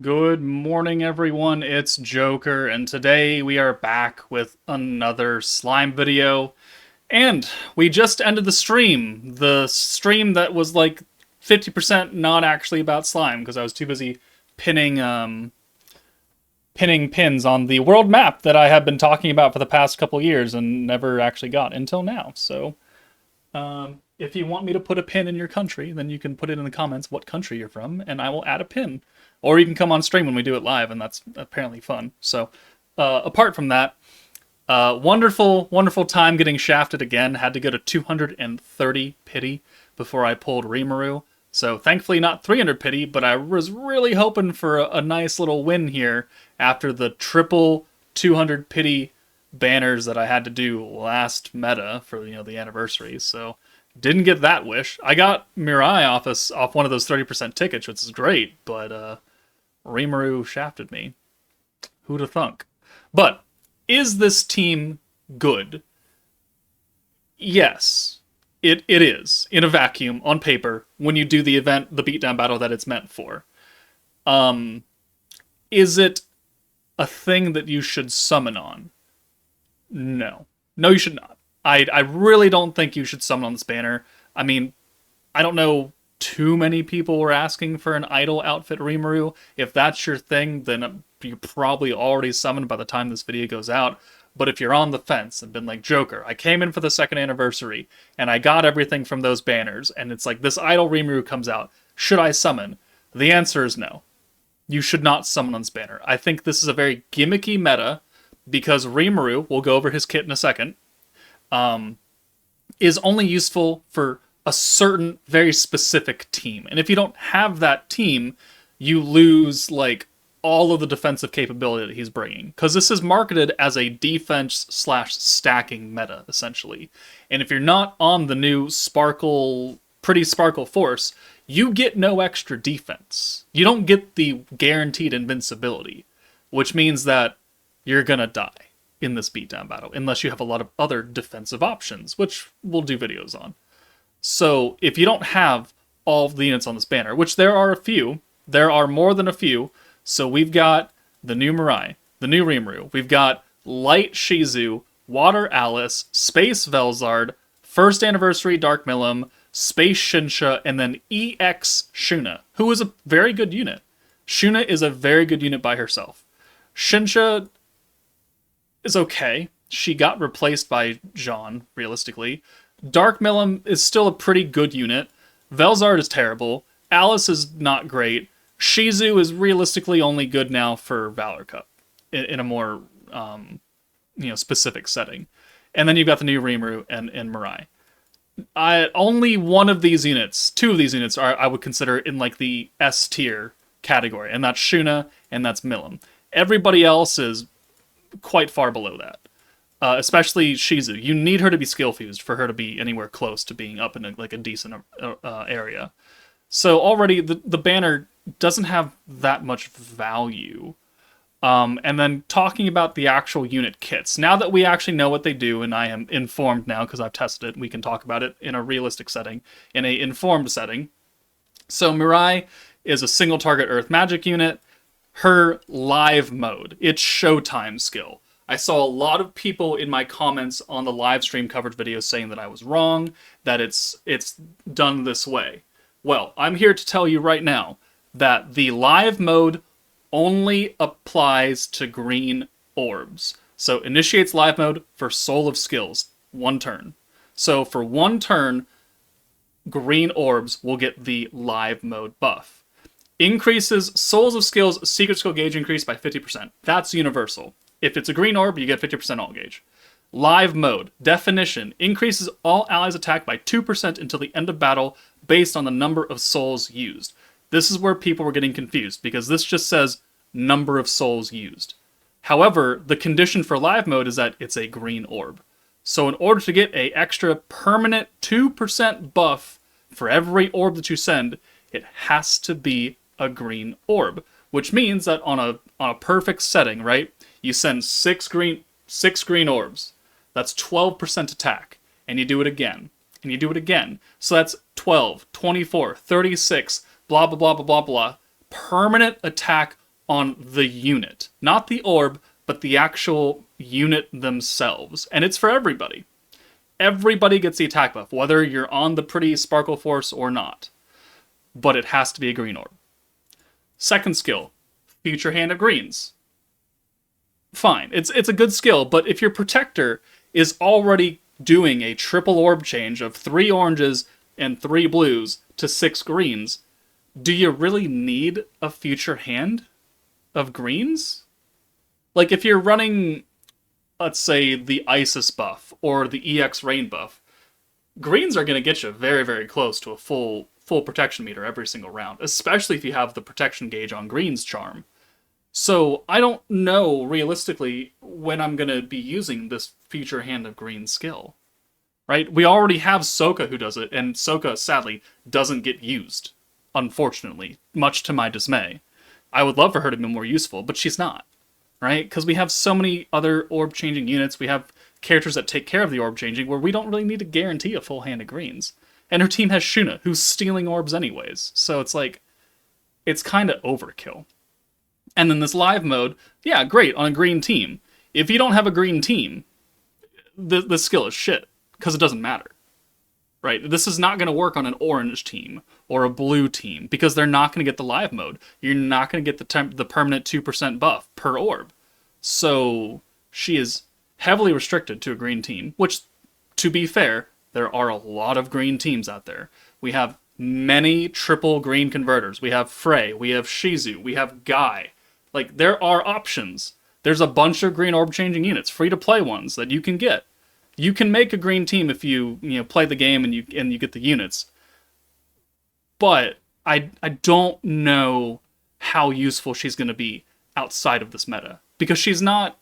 Good morning, everyone. It's Joker, and today we are back with another slime video. And we just ended the stream that was like 50% not actually about slime because I was too busy pinning pinning pins on the world map that I have been talking about for the past couple years and never actually got until now. So, if you want me to put a pin in your country, then you can put it in the comments what country you're from, and I will add a pin. Or you can come on stream when we do it live, and that's apparently fun. So, apart from that, wonderful, wonderful time getting shafted again. Had to go to 230 pity before I pulled Rimuru. So thankfully not 300 pity, but I was really hoping for a nice little win here after the triple 200 pity banners that I had to do last meta for the anniversary. So didn't get that wish. I got Mirai off one of those 30% tickets, which is great, but Rimuru shafted me. Who'd have thunk? But is this team good? Yes, it is in a vacuum on paper when you do the event, the beatdown battle that it's meant for. Is it a thing that you should summon on? No, no, you should not. I really don't think you should summon on this banner. I mean, I don't know too many people were asking for an idol outfit Rimuru. If that's your thing, then you probably already summoned by the time this video goes out. But if you're on the fence and been like, Joker, I came in for the second anniversary and I got everything from those banners, and it's like this idol Rimuru comes out, should I summon? The answer is no. You should not summon on this banner. I think this is a very gimmicky meta because Rimuru, we'll go over his kit in a second, is only useful for a certain very specific team. And if you don't have that team, you lose like all of the defensive capability that he's bringing. Because this is marketed as a defense slash stacking meta, essentially. And if you're not on the new pretty sparkle force, you get no extra defense. You don't get the guaranteed invincibility, which means that you're gonna die in this beatdown battle, unless you have a lot of other defensive options, which we'll do videos on. So if you don't have all of the units on this banner, which there are a few, there are more than a few. So we've got the new Mirai, the new Rimuru, we've got Light Shizu, Water Alice, Space Velzard, First Anniversary Dark Milim, Space Shinsha, and then EX Shuna, who is a very good unit. Shuna is a very good unit by herself. Shinsha is okay. She got replaced by Jean, realistically. Dark Milim is still a pretty good unit. Velzard is terrible. Alice is not great. Shizu is realistically only good now for Valor Cup in a more specific setting. And then you've got the new Rimuru and Mirai. Only one of these units, two of these units, I would consider in like the S tier category, and that's Shuna and that's Milim. Everybody else is quite far below that. Especially Shizu. You need her to be skill fused for her to be anywhere close to being up in a decent area. So already the banner doesn't have that much value. And then talking about the actual unit kits. Now that we actually know what they do, and I am informed now because I've tested it, we can talk about it in a realistic setting, in a informed setting. So Mirai is a single target earth magic unit. Her live mode, it's Showtime skill. I saw a lot of people in my comments on the live stream coverage video saying that I was wrong, that it's done this way. Well, I'm here to tell you right now that the live mode only applies to green orbs. So initiates live mode for Soul of Skills, 1 turn. So for 1 turn, green orbs will get the live mode buff. Increases Souls of Skills secret skill gauge increase by 50%. That's universal. If it's a green orb, you get 50% all gauge. Live mode, definition, increases all allies attack by 2% until the end of battle based on the number of souls used. This is where people were getting confused, because this just says number of souls used. However, the condition for live mode is that it's a green orb. So in order to get an extra permanent 2% buff for every orb that you send, it has to be a green orb. Which means that on a perfect setting, right? You send 6 green orbs. That's 12% attack. And you do it again. And you do it again. So that's 12, 24, 36, blah, blah, blah, blah, blah, blah. Permanent attack on the unit. Not the orb, but the actual unit themselves. And it's for everybody. Everybody gets the attack buff, whether you're on the pretty Sparkle Force or not. But it has to be a green orb. Second skill, Future Hand of Greens. Fine, it's a good skill, but if your protector is already doing a triple orb change of 3 oranges and 3 blues to 6 greens, do you really need a Future Hand of Greens? Like, if you're running, let's say, the Isis buff or the EX Rain buff, greens are going to get you very, very close to a full protection meter every single round, especially if you have the protection gauge on greens charm. So I don't know, realistically, when I'm going to be using this Future Hand of Green skill. Right? We already have Sokka who does it, and Sokka, sadly, doesn't get used. Unfortunately, much to my dismay. I would love for her to be more useful, but she's not. Right? Because we have so many other orb-changing units, we have characters that take care of the orb-changing, where we don't really need to guarantee a full hand of greens. And her team has Shuna, who's stealing orbs anyways. So it's like, it's kind of overkill. And then this live mode, yeah, great, on a green team. If you don't have a green team, the skill is shit, because it doesn't matter. Right? This is not going to work on an orange team or a blue team, because they're not going to get the live mode. You're not going to get the permanent 2% buff per orb. So she is heavily restricted to a green team, which, to be fair, there are a lot of green teams out there. We have many triple green converters. We have Frey, we have Shizu, we have Guy. Like, there are options. There's a bunch of green orb changing units, free to play ones that you can get. You can make a green team if you play the game and you get the units. But I don't know how useful she's going to be outside of this meta, because she's not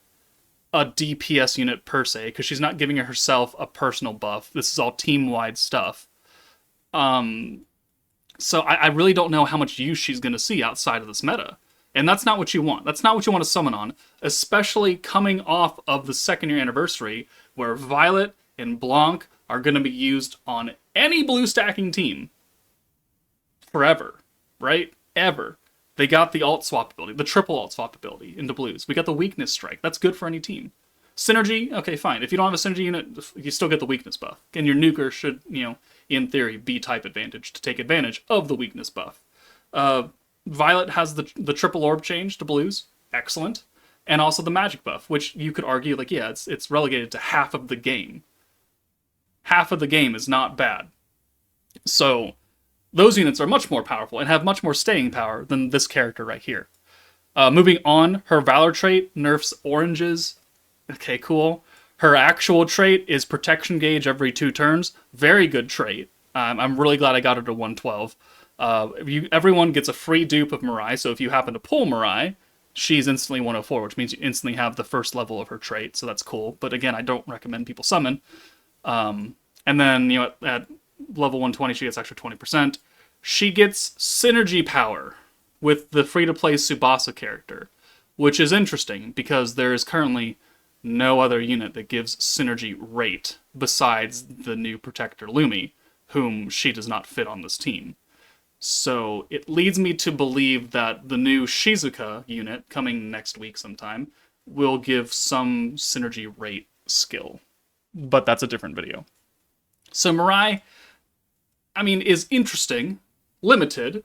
a DPS unit per se, because she's not giving herself a personal buff. This is all team-wide stuff. So I really don't know how much use she's going to see outside of this meta. And that's not what you want. That's not what you want to summon on, especially coming off of the 2nd year anniversary, where Violet and Blanc are going to be used on any blue stacking team. Forever. Right? Ever. They got the alt swap ability, the triple alt swap ability into blues. We got the weakness strike. That's good for any team. Synergy, okay, fine. If you don't have a synergy unit, you still get the weakness buff. And your nuker should, in theory, be type advantage to take advantage of the weakness buff. Violet has the triple orb change to blues. Excellent. And also the magic buff, which you could argue, like, yeah, it's relegated to half of the game. Half of the game is not bad. So those units are much more powerful and have much more staying power than this character right here. Moving on, her Valor trait nerfs oranges. Okay, cool. Her actual trait is protection gauge every 2 turns. Very good trait. I'm really glad I got her to 112. Everyone gets a free dupe of Mirai, so if you happen to pull Mirai, she's instantly 104, which means you instantly have the first level of her trait, so that's cool. But again, I don't recommend people summon. And then, at level 120, she gets extra 20%. She gets synergy power with the free-to-play Tsubasa character, which is interesting, because there is currently no other unit that gives synergy rate besides the new Protector Lumi, whom she does not fit on this team. So it leads me to believe that the new Shizuka unit, coming next week sometime, will give some synergy rate skill. But that's a different video. So Mirai, is interesting, limited,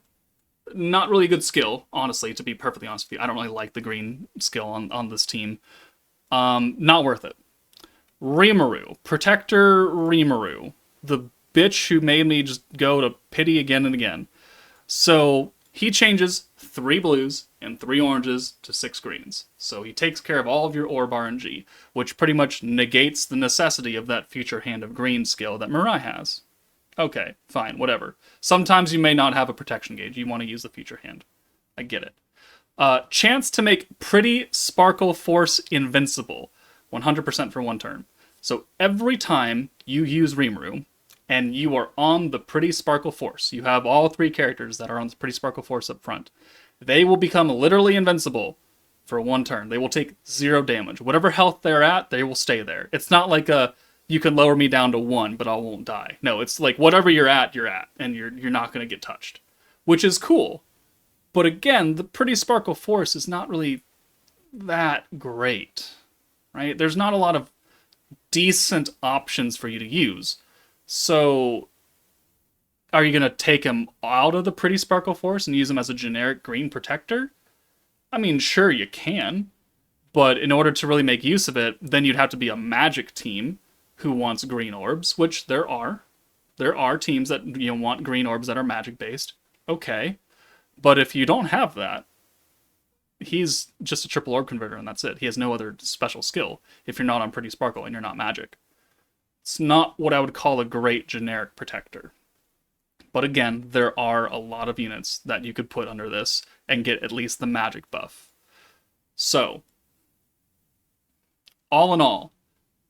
not really a good skill, honestly, to be perfectly honest with you. I don't really like the green skill on this team. Not worth it. Rimuru, Protector Rimuru, the bitch who made me just go to pity again and again. So he changes 3 blues and 3 oranges to 6 greens. So he takes care of all of your orb RNG, which pretty much negates the necessity of that Future Hand of Green skill that Mirai has. Okay, fine, whatever. Sometimes you may not have a protection gauge. You want to use the Future Hand. I get it. Chance to make Pretty Sparkle Force invincible. 100% for 1 turn. So every time you use Rimuru, and you are on the Pretty Sparkle Force, you have all 3 characters that are on the Pretty Sparkle Force up front, they will become literally invincible for 1 turn. They will take 0 damage. Whatever health they're at, they will stay there. It's not like you can lower me down to 1, but I won't die. No, it's like whatever you're at, and you're not going to get touched. Which is cool. But again, the Pretty Sparkle Force is not really that great, right? There's not a lot of decent options for you to use. So are you going to take him out of the Pretty Sparkle Force and use him as a generic green protector? I mean, sure, you can. But in order to really make use of it, then you'd have to be a Magic team who wants green orbs, which there are. There are teams that want green orbs that are Magic based. Okay. But if you don't have that, he's just a triple orb converter and that's it. He has no other special skill if you're not on Pretty Sparkle and you're not Magic. It's not what I would call a great generic protector. But again, there are a lot of units that you could put under this and get at least the Magic buff. So, all in all,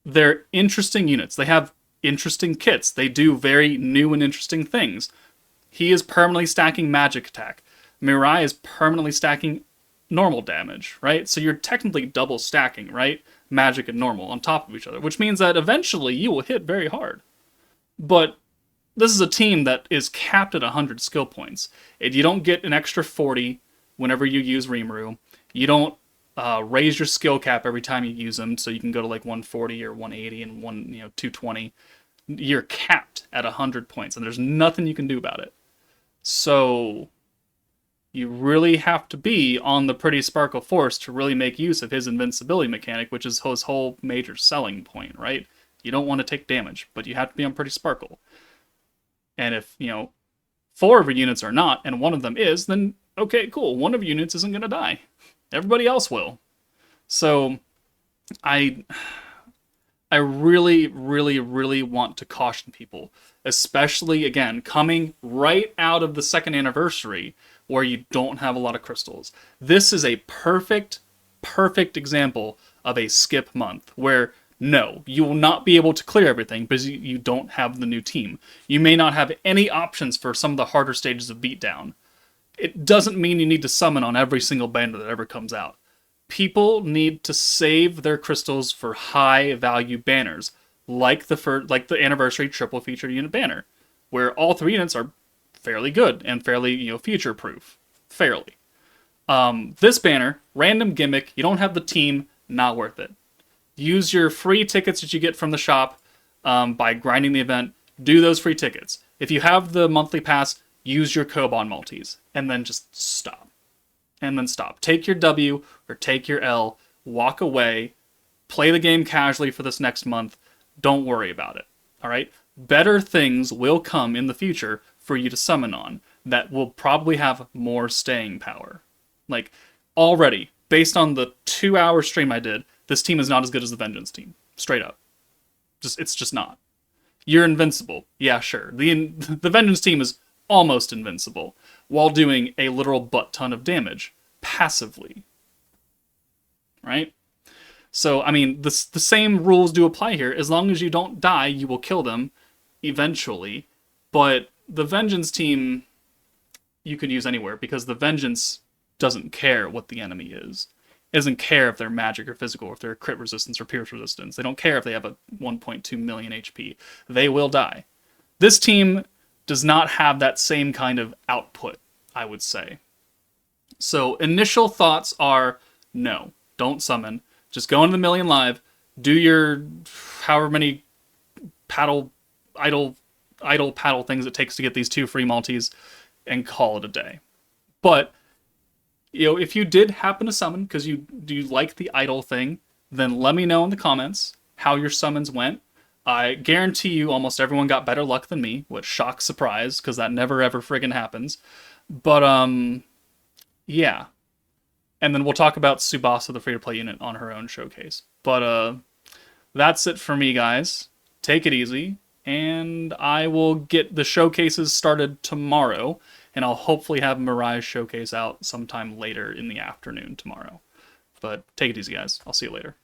they're interesting units. They have interesting kits. They do very new and interesting things. He is permanently stacking Magic attack. Mirai is permanently stacking normal damage, right? So you're technically double stacking, right? Magic and normal on top of each other, which means that eventually you will hit very hard. But this is a team that is capped at 100 skill points. And you don't get an extra 40 whenever you use Rimuru. You don't raise your skill cap every time you use them, so you can go to like 140 or 180 and 220. You're capped at 100 points, and there's nothing you can do about it. So you really have to be on the Pretty Sparkle Force to really make use of his invincibility mechanic, which is his whole major selling point, right? You don't want to take damage, but you have to be on Pretty Sparkle. And if, 4 of your units are not, and one of them is, then okay, cool. One of your units isn't going to die. Everybody else will. So I really, really, really want to caution people, especially, again, coming right out of the 2nd anniversary where you don't have a lot of crystals. This is a perfect example of a skip month where, no, you will not be able to clear everything because you don't have the new team. You may not have any options for some of the harder stages of beatdown. It doesn't mean you need to summon on every single banner that ever comes out. People need to save their crystals for high value banners, like the anniversary triple feature unit banner, where all 3 units are fairly good and fairly future proof. Fairly. This banner, random gimmick, you don't have the team, not worth it. Use your free tickets that you get from the shop by grinding the event. Do those free tickets. If you have the monthly pass, use your Koban multis, and then just stop. And then stop. Take your W or take your L, walk away, play the game casually for this next month. Don't worry about it. All right? Better things will come in the future for you to summon on that will probably have more staying power. Like, already, based on the 2-hour stream I did, this team is not as good as the Vengeance team. Straight up. It's just not. You're invincible. Yeah, sure. The Vengeance team is almost invincible, while doing a literal butt ton of damage, passively. Right? So, I mean, the same rules do apply here. As long as you don't die, you will kill them eventually. But the Vengeance team, you could use anywhere, because the Vengeance doesn't care what the enemy is. It doesn't care if they're magic or physical, or if they're crit resistance or pierce resistance. They don't care if they have a 1.2 million HP. They will die. This team does not have that same kind of output, I would say. So initial thoughts are, no, don't summon. Just go into the Million Live, do your however many idle paddle things it takes to get these 2 free multis, and call it a day. But if you did happen to summon, because you like the idle thing, then let me know in the comments how your summons went. I guarantee you almost everyone got better luck than me, which shock surprise, because that never ever friggin' happens. But, yeah. And then we'll talk about Tsubasa, the free-to-play unit, on her own showcase. But, that's it for me, guys. Take it easy, and I will get the showcases started tomorrow, and I'll hopefully have Mirai's showcase out sometime later in the afternoon tomorrow. But take it easy, guys. I'll see you later.